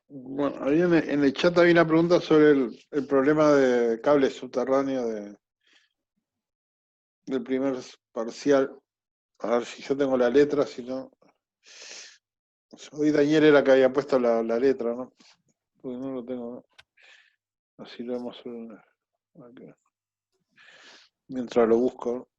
Bueno, ahí en el chat había una pregunta sobre el problema de cable subterráneo del primer parcial. A ver si yo tengo la letra, si no. Hoy Daniel era que había puesto la letra, ¿no? Porque no lo tengo, ¿no? Así lo vemos aquí. Mientras lo busco.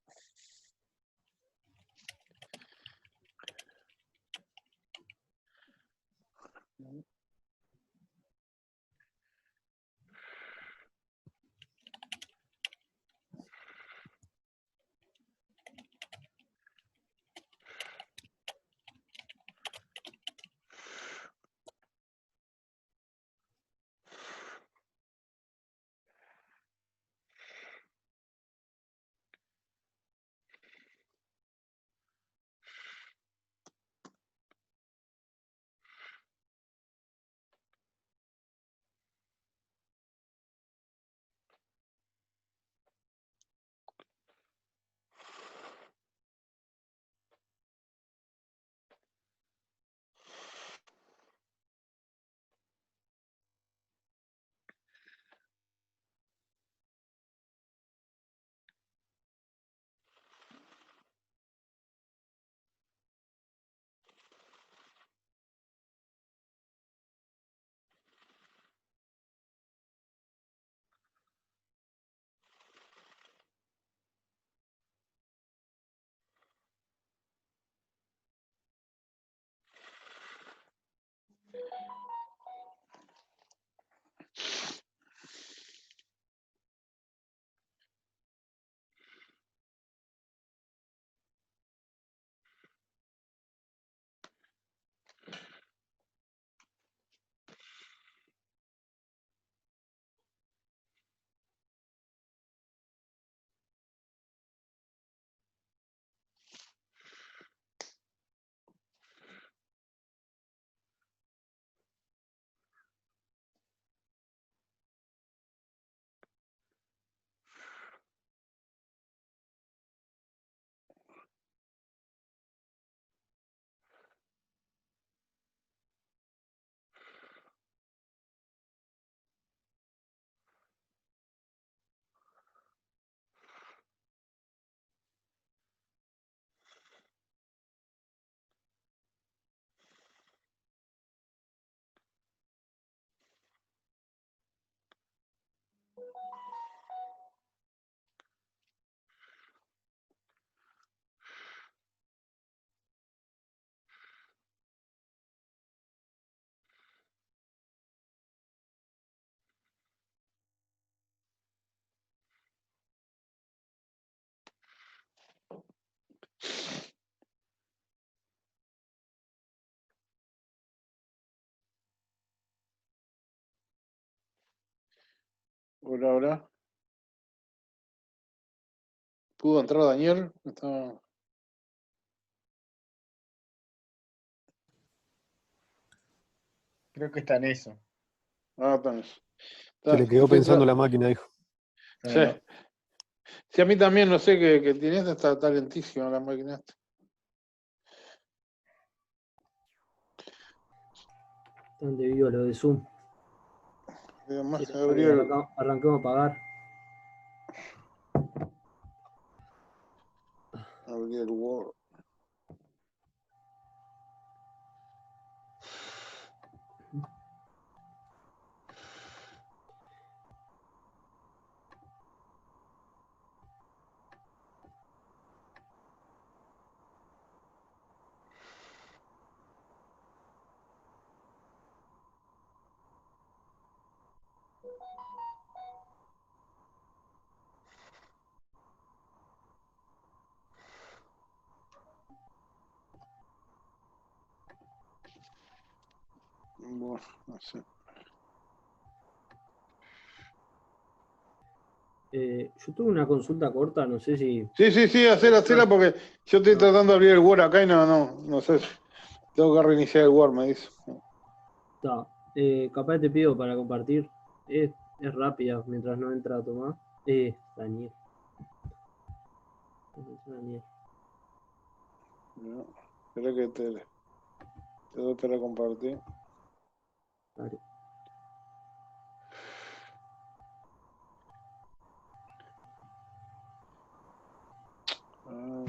Hola, hola. ¿Pudo entrar Daniel? Creo que está en eso. Está en eso. Se le quedó pensando la máquina, dijo. Sí. Sí, a mí también, no sé que tiene esta, está lentísima la máquina esta. Bastante vivo lo de Zoom. Además, Sí, arrancamos a pagar. Abrir el Word. Bueno, no sé. Yo tuve una consulta corta, no sé si... Sí, hacela porque yo estoy tratando de abrir el Word acá y no sé. Tengo que reiniciar el Word, me dice. Capaz te pido para compartir. Es rápida mientras no entra a tomar. Daniel. Daniel. No, espera que te doy para compartir. Dale. Ah,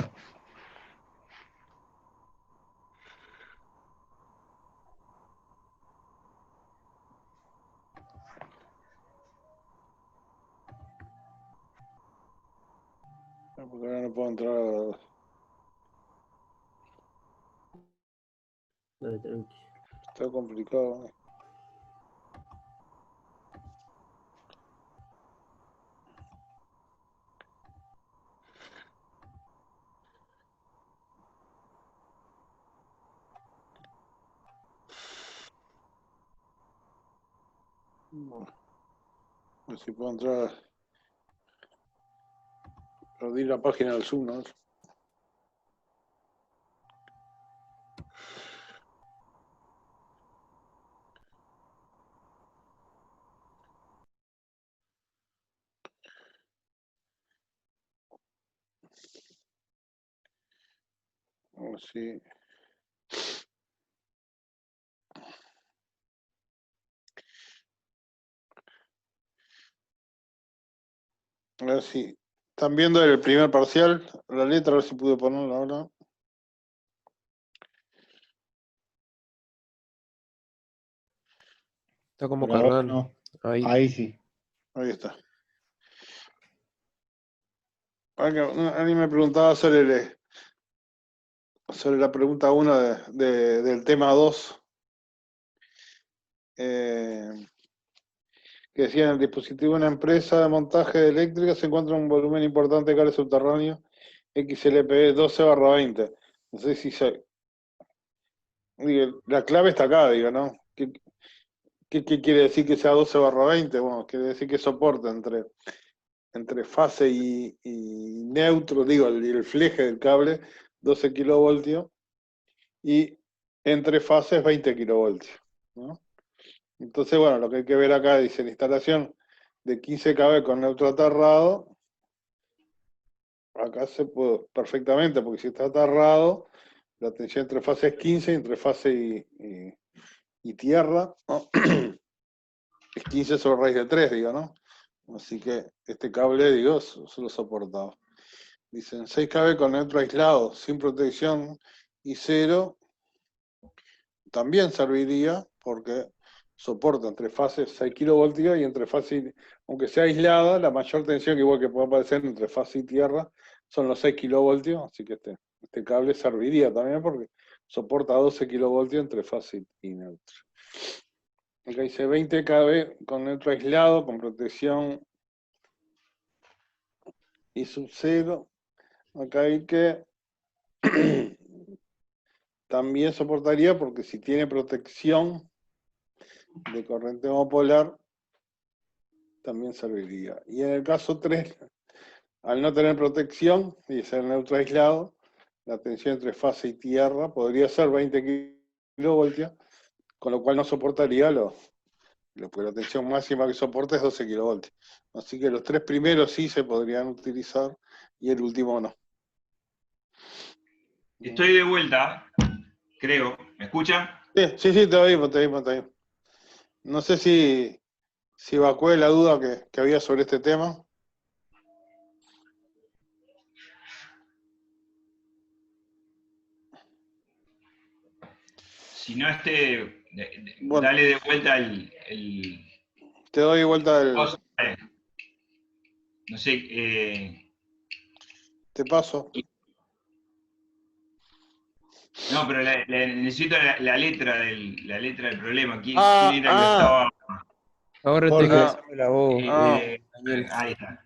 porque ahora no puedo entrar. Dale, tranqui. Está complicado. No, a ver si puedo entrar. Perdí la página del Zoom, ¿no? A ver si. A ver si. ¿Están viendo el primer parcial? La letra, a ver si pude ponerla ahora. Está como Por ahora cargando. no. Ahí. Ahí sí. Ahí está. Alguien me preguntaba sobre la pregunta 1 del tema 2, que decía: en el dispositivo de una empresa de montaje de eléctrica se encuentra un volumen importante de cable subterráneo XLPE 12/20. No sé si digo, la clave está acá, digo, ¿no? ¿Qué quiere decir que sea 12/20? Bueno, quiere decir que soporta entre fase y neutro, digo, el fleje del cable, 12 kilovoltios, y entre fases 20 kilovoltios, ¿no? Entonces, bueno, lo que hay que ver acá dice: la instalación de 15 kV con neutro atarrado, acá se puede perfectamente, porque si está atarrado, la tensión entre fase es 15, y entre fase y tierra, ¿no? Es 15 sobre raíz de 3, digo, ¿no? Así que este cable, digo, se lo soportaba. Dicen 6 kV con neutro aislado, sin protección y cero, también serviría porque soporta entre fases 6 kilovoltios y entre fase, aunque sea aislada, la mayor tensión que igual que puede aparecer entre fase y tierra son los 6 kilovoltios, así que este cable serviría también porque soporta 12 kilovoltios entre fase y neutro. Acá dice 20 kV con neutro aislado, con protección y sub-cero. Acá hay que también soportaría porque si tiene protección de corriente homopolar, también serviría. Y en el caso 3, al no tener protección y ser neutro aislado, la tensión entre fase y tierra podría ser 20 kilovoltios, con lo cual no soportaría porque la tensión máxima que soporta es 12 kilovoltios. Así que los 3 primeros sí se podrían utilizar y el último no. Estoy de vuelta, creo. ¿Me escuchan? Sí, te oímos. No sé si evacué la duda que había sobre este tema. Si no, Bueno, dale de vuelta te doy vuelta no sé, te paso. no, pero necesito la letra del problema. ¿Quién era que lo estaba? Ahora te Jorge. quedas la voz, Daniel. Ahí está.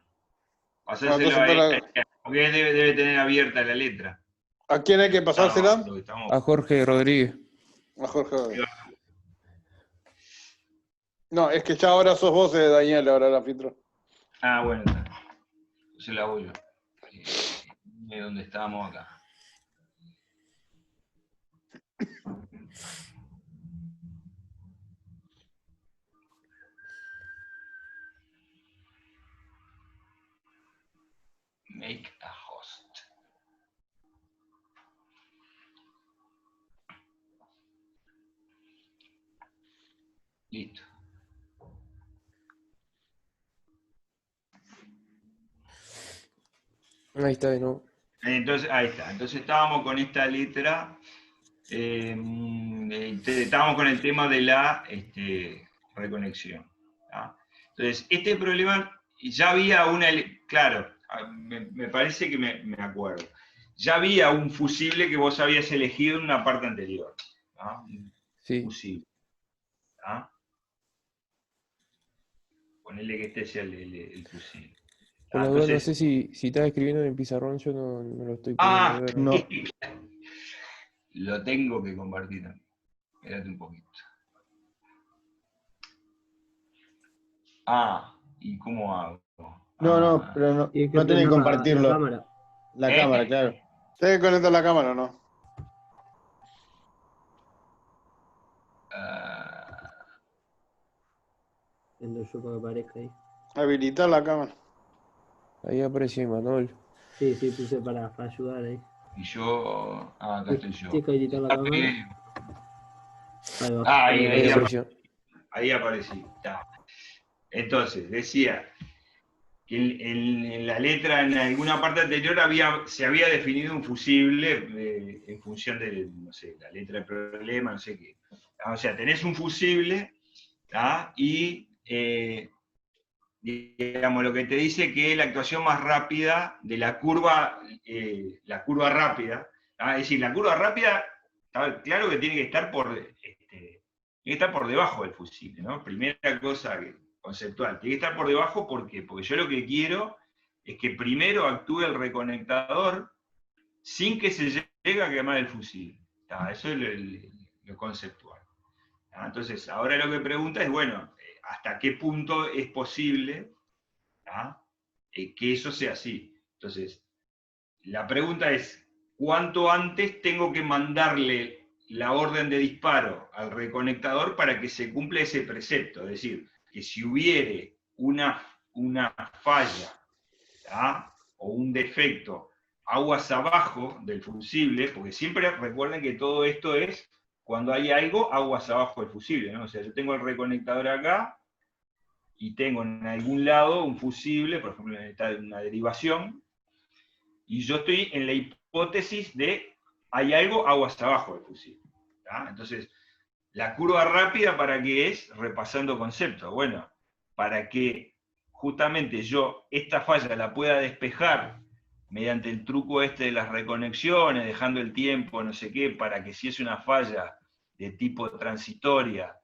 Pasáselo Entonces, porque debe tener abierta la letra. ¿a quién hay que pasársela? Lo que estamos. A Jorge Rodríguez. A Jorge. No, es que ya ahora sos vos, Daniel, ahora la filtro. Ah, bueno, entonces la vuelvo. ¿Dónde estamos acá? Make a host. Listo. Ahí está de nuevo. Entonces, ahí está. Entonces estábamos con esta letra, estábamos con el tema de la reconexión. ¿Tá? Entonces, este problema, ya había una, claro, me parece que me acuerdo. Ya había un fusible que vos habías elegido en una parte anterior. ¿Tá? Un Sí. fusible. ¿Tá? Ponele que este sea el fusible. Por la duda, no sé si estás escribiendo en el pizarrón, yo no lo estoy pudiendo ver. No. Lo tengo que compartir también. Espérate un poquito. ¿Y cómo hago? No, pero no, Y es que no tenés que prender compartirlo. la cámara. La cámara, claro. ¿Tenés que conectar la cámara o no? Prendo yo para que aparezca ahí. Habilitar la cámara. Ahí apareció Imanol. Sí, puse para ayudar ahí. Y yo. Acá estoy yo. Tienes que habilitar la cámara. Ahí va. Ahí apareció. Ahí aparecí. Está. Entonces, decía que en la letra, en alguna parte anterior, se había definido un fusible en función de, no sé, la letra del problema, no sé qué. O sea, tenés un fusible, ¿tá? Y digamos, lo que te dice que la actuación más rápida de la curva rápida, ¿tá? Es decir, la curva rápida, claro que tiene que estar por debajo del fusible, ¿no? Primera cosa conceptual, tiene que estar por debajo, ¿por qué? Porque yo lo que quiero es que primero actúe el reconectador sin que se llegue a quemar el fusible. ¿Tá? Eso es lo conceptual. ¿Tá? Entonces, ahora lo que pregunta es, bueno, ¿hasta qué punto es posible que eso sea así? Entonces, la pregunta es, ¿cuánto antes tengo que mandarle la orden de disparo al reconectador para que se cumpla ese precepto? Es decir, que si hubiere una falla, ¿tá? O un defecto aguas abajo del fusible, porque siempre recuerden que todo esto es cuando hay algo aguas abajo del fusible, ¿no? O sea, yo tengo el reconectador acá y tengo en algún lado un fusible, por ejemplo, está en una derivación, y yo estoy en la hipótesis de hay algo aguas abajo del fusible. ¿Tá? Entonces, la curva rápida, ¿para qué es? Repasando conceptos. Bueno, para que justamente yo esta falla la pueda despejar mediante el truco de las reconexiones, dejando el tiempo, no sé qué, para que si es una falla de tipo transitoria,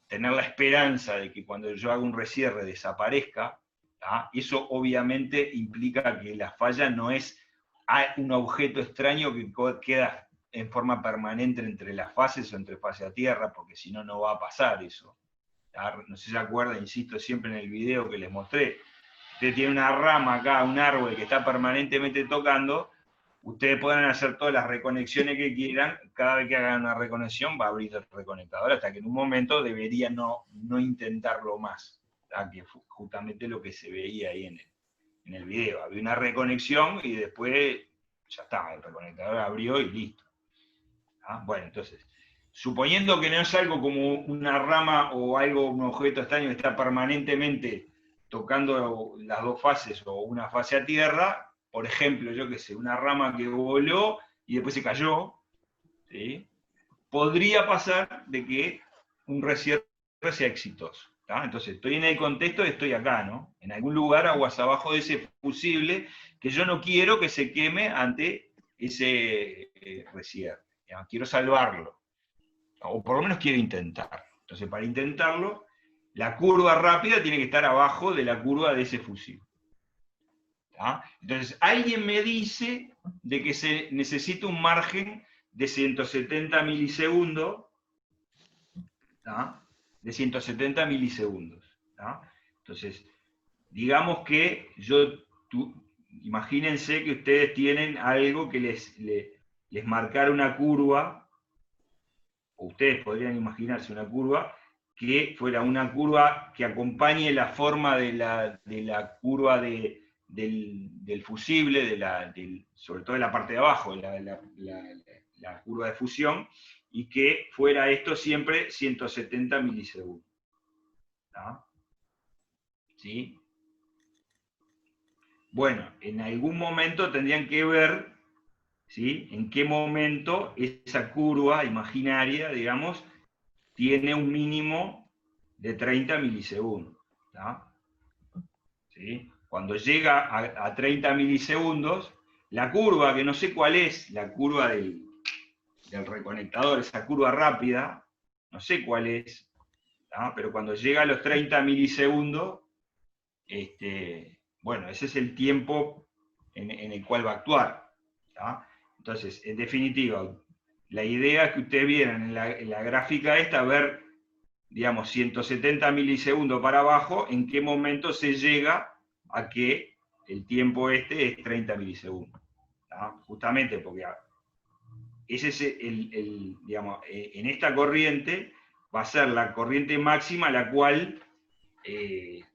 tener la esperanza de que cuando yo haga un recierre desaparezca. ¿Tá? Eso obviamente implica que la falla no es un objeto extraño que queda en forma permanente entre las fases o entre fase a tierra, porque si no, no va a pasar eso. ¿Tá? No sé si se acuerdan, insisto siempre en el video que les mostré, usted tiene una rama acá, un árbol que está permanentemente tocando, ustedes pueden hacer todas las reconexiones que quieran, cada vez que hagan una reconexión va a abrir el reconectador, hasta que en un momento debería no intentarlo más, ¿tá? Que fue justamente lo que se veía ahí en el video. Había una reconexión y después ya está, el reconectador abrió y listo. ¿Tá? Bueno, entonces, suponiendo que no es algo como una rama o algo, un objeto extraño que está permanentemente tocando las dos fases o una fase a tierra, por ejemplo, yo qué sé, una rama que voló y después se cayó, ¿sí? Podría pasar de que un recierre sea exitoso. ¿Tá? Entonces, estoy en el contexto de estoy acá, ¿no? En algún lugar aguas abajo de ese fusible que yo no quiero que se queme ante ese recierre. ¿Ya? Quiero salvarlo, o por lo menos quiero intentarlo. Entonces, para intentarlo, la curva rápida tiene que estar abajo de la curva de ese fusible. ¿Tá? Entonces, alguien me dice de que se necesita un margen de 170 milisegundos, ¿tá? De 170 milisegundos. ¿Tá? Entonces, digamos que imagínense que ustedes tienen algo que les marcara una curva, o ustedes podrían imaginarse una curva, que fuera una curva que acompañe la forma de la curva de del fusible, sobre todo de la parte de abajo, la curva de fusión, y que fuera esto siempre 170 milisegundos. ¿Sí? Bueno, en algún momento tendrían que ver, ¿sí?, en qué momento esa curva imaginaria, digamos, tiene un mínimo de 30 milisegundos. ¿Sí? Cuando llega a 30 milisegundos, la curva, que no sé cuál es, la curva del reconectador, esa curva rápida, no sé cuál es, pero cuando llega a los 30 milisegundos, bueno, ese es el tiempo en el cual va a actuar. Entonces, en definitiva, la idea es que ustedes vieran en la gráfica esta, ver, digamos, 170 milisegundos para abajo, en qué momento se llega a que el tiempo este es 30 milisegundos. Justamente porque ese es digamos, en esta corriente va a ser la corriente máxima a la cual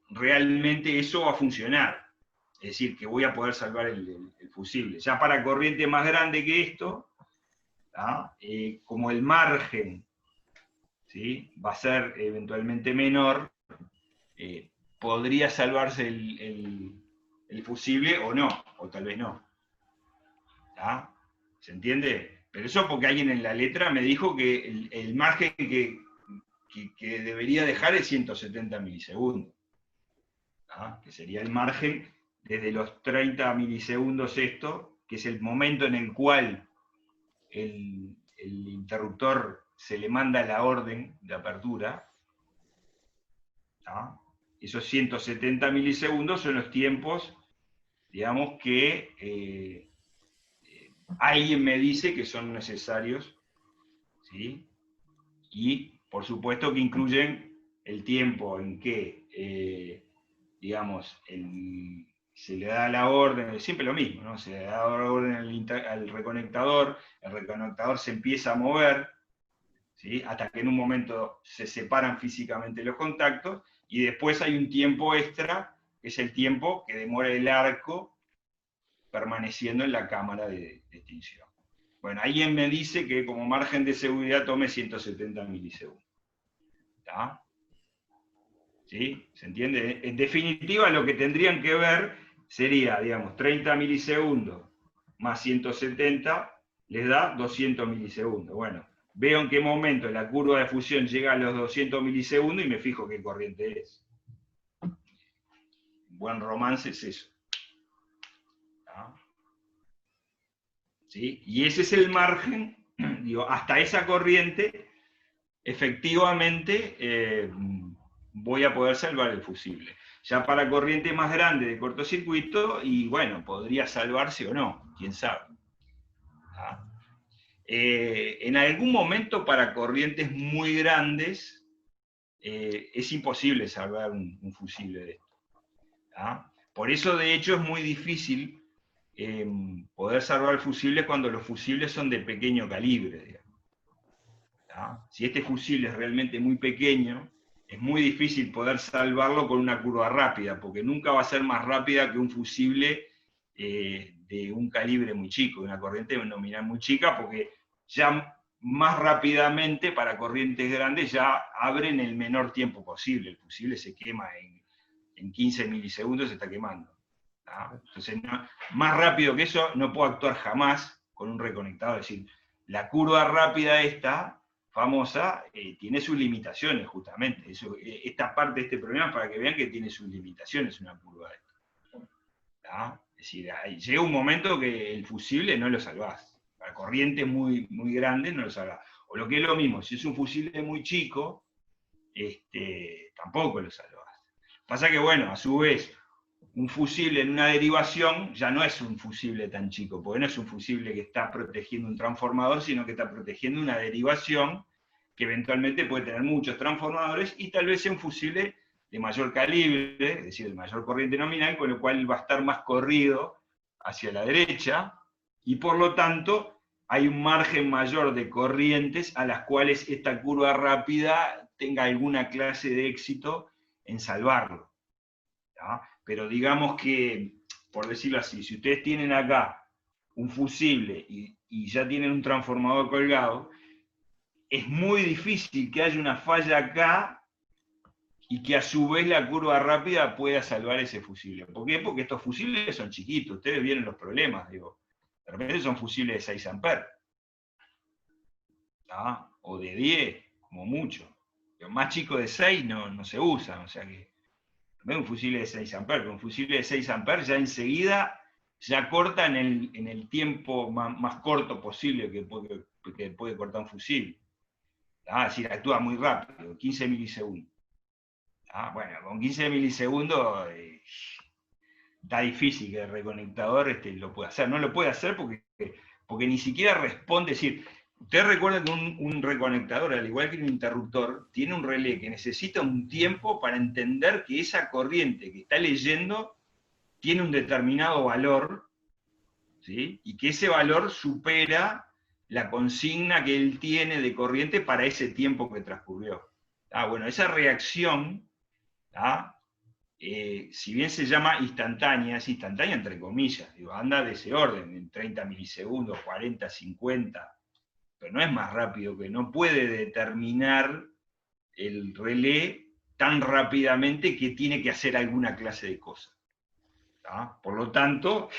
realmente eso va a funcionar. Es decir, que voy a poder salvar el fusible. Ya para corriente más grande que esto, como el margen, ¿sí?, va a ser eventualmente menor, podría salvarse el fusible o no, o tal vez no. ¿Se entiende? Pero eso porque alguien en la letra me dijo que el margen que debería dejar es 170 milisegundos. Que sería el margen desde los 30 milisegundos esto, que es el momento en el cual el interruptor se le manda la orden de apertura. Esos 170 milisegundos son los tiempos, digamos, que alguien me dice que son necesarios, ¿sí? Y por supuesto que incluyen el tiempo en que, digamos, se le da la orden, siempre lo mismo, ¿no? Se le da la orden al reconectador, el reconectador se empieza a mover, ¿sí?, hasta que en un momento se separan físicamente los contactos, y después hay un tiempo extra, que es el tiempo que demora el arco permaneciendo en la cámara de extinción. Bueno, alguien me dice que como margen de seguridad tome 170 milisegundos. ¿Sí? ¿Se entiende? En definitiva, lo que tendrían que ver sería, digamos, 30 milisegundos más 170 les da 200 milisegundos. Bueno, veo en qué momento la curva de fusión llega a los 200 milisegundos y me fijo qué corriente es. Buen romance es eso. ¿Sí? Y ese es el margen, digo, hasta esa corriente, efectivamente, voy a poder salvar el fusible. Ya para corriente más grande de cortocircuito, y bueno, podría salvarse o no, quién sabe. En algún momento para corrientes muy grandes, es imposible salvar un fusible de esto. Por eso, de hecho, es muy difícil poder salvar el fusible cuando los fusibles son de pequeño calibre, digamos. Si este fusible es realmente muy pequeño, es muy difícil poder salvarlo con una curva rápida, porque nunca va a ser más rápida que un fusible de un calibre muy chico, de una corriente nominal muy chica, porque ya más rápidamente para corrientes grandes ya abren el menor tiempo posible. El fusible se quema en 15 milisegundos, se está quemando. Entonces, más rápido que eso no puedo actuar jamás con un reconectador. Es decir, la curva rápida esta, famosa, tiene sus limitaciones, justamente. Esta parte de este problema, para que vean que tiene sus limitaciones una curva esta. Es decir, llega un momento que el fusible no lo salvás. Para corrientes muy, muy grandes no lo salvás. O lo que es lo mismo, si es un fusible muy chico, tampoco lo salvás. Pasa que, bueno, a su vez, un fusible en una derivación ya no es un fusible tan chico, porque no es un fusible que está protegiendo un transformador, sino que está protegiendo una derivación que eventualmente puede tener muchos transformadores, y tal vez sea un fusible de mayor calibre, es decir, de mayor corriente nominal, con lo cual va a estar más corrido hacia la derecha, y por lo tanto hay un margen mayor de corrientes a las cuales esta curva rápida tenga alguna clase de éxito en salvarlo. Pero digamos que por decirlo así, si ustedes tienen acá un fusible y ya tienen un transformador colgado, es muy difícil que haya una falla acá y que a su vez la curva rápida pueda salvar ese fusible. ¿Por qué? Porque estos fusibles son chiquitos, ustedes vieron los problemas, digo. De repente son fusibles de 6 amperes. ¿Ah? O de 10, como mucho. Pero más chico de 6 no se usan, o sea que no es un fusible de 6 amperes, pero un fusible de 6 amperes ya enseguida ya corta en el tiempo más corto posible que puede cortar un fusible. Es decir, actúa muy rápido, 15 milisegundos. Bueno, con 15 milisegundos está difícil que el reconectador lo pueda hacer. No lo puede hacer porque ni siquiera responde. Es decir, ustedes recuerdan que un reconectador, al igual que un interruptor, tiene un relé que necesita un tiempo para entender que esa corriente que está leyendo tiene un determinado valor, ¿sí? Y que ese valor supera la consigna que él tiene de corriente para ese tiempo que transcurrió. Bueno, esa reacción, si bien se llama instantánea, es instantánea entre comillas, digo, anda de ese orden, en 30 milisegundos, 40, 50, pero no es más rápido, que no puede determinar el relé tan rápidamente que tiene que hacer alguna clase de cosa. Por lo tanto,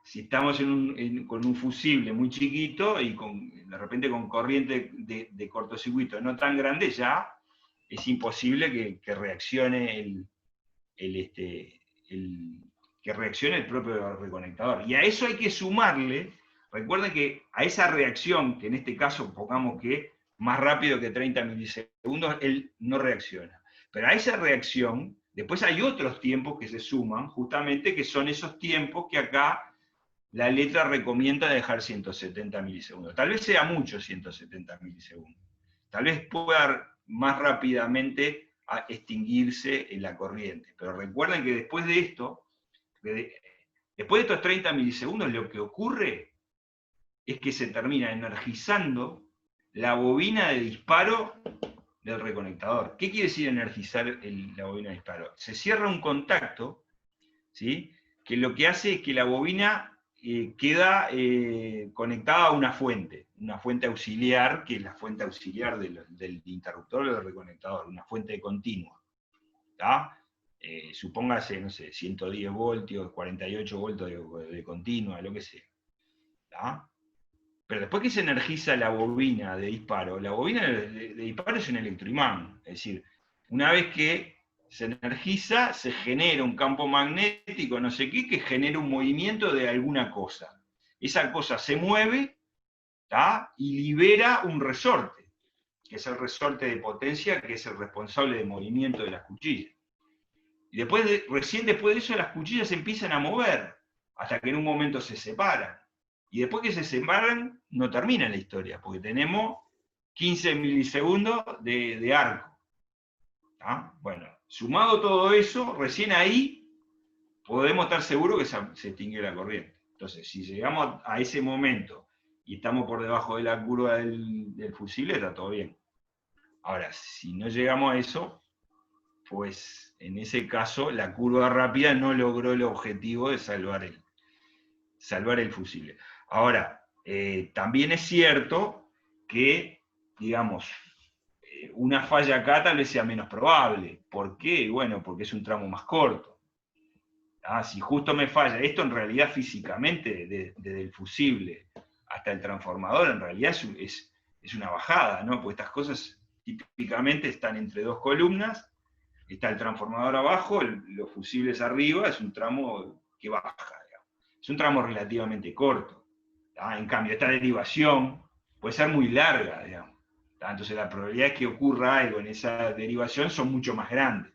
si estamos con un fusible muy chiquito y de repente con corriente de cortocircuito no tan grande, ya es imposible que reaccione que reaccione el propio reconectador. Y a eso hay que sumarle, recuerden que a esa reacción, que en este caso pongamos que más rápido que 30 milisegundos, él no reacciona. Pero a esa reacción, después hay otros tiempos que se suman, justamente que son esos tiempos que acá la letra recomienda dejar 170 milisegundos. Tal vez sea mucho 170 milisegundos. Tal vez pueda más rápidamente a extinguirse en la corriente. Pero recuerden que después de esto, después de estos 30 milisegundos, lo que ocurre es que se termina energizando la bobina de disparo del reconectador. ¿Qué quiere decir energizar la bobina de disparo? Se cierra un contacto, ¿sí? Que lo que hace es que la bobina queda conectada a una fuente auxiliar, que es la fuente auxiliar del interruptor o del reconectador, una fuente continua. Supóngase, no sé, 110 voltios, 48 voltios de continua, lo que sea. Pero después que se energiza la bobina de disparo, la bobina de disparo es un electroimán. Es decir, una vez que se energiza, se genera un campo magnético, no sé qué, que genera un movimiento de alguna cosa. Esa cosa se mueve, y libera un resorte, que es el resorte de potencia, que es el responsable del movimiento de las cuchillas. Y recién después de eso las cuchillas se empiezan a mover, hasta que en un momento se separan. Y después que se separan, no termina la historia, porque tenemos 15 milisegundos de arco. Bueno, sumado todo eso, recién ahí podemos estar seguros que se extinguió la corriente. Entonces, si llegamos a ese momento y estamos por debajo de la curva del fusible, está todo bien. Ahora, si no llegamos a eso, pues en ese caso la curva rápida no logró el objetivo de salvar el fusible. Ahora, también es cierto que, digamos, una falla acá tal vez sea menos probable. ¿Por qué? Bueno, porque es un tramo más corto. Si justo me falla, esto en realidad físicamente, desde el fusible hasta el transformador, en realidad es una bajada, ¿no? Porque estas cosas típicamente están entre dos columnas, está el transformador abajo, los fusibles arriba, es un tramo que baja, digamos. Es un tramo relativamente corto. En cambio, esta derivación puede ser muy larga, digamos. Entonces la probabilidad de que ocurra algo en esa derivación son mucho más grandes.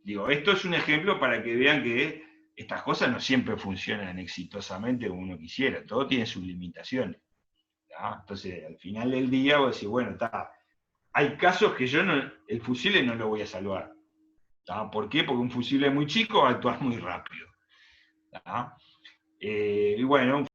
Digo, esto es un ejemplo para que vean que estas cosas no siempre funcionan exitosamente como uno quisiera, todo tiene sus limitaciones. Entonces, al final del día vos decís, bueno, hay casos que el fusible no lo voy a salvar. ¿Por qué? Porque un fusible muy chico va a actuar muy rápido. Y bueno,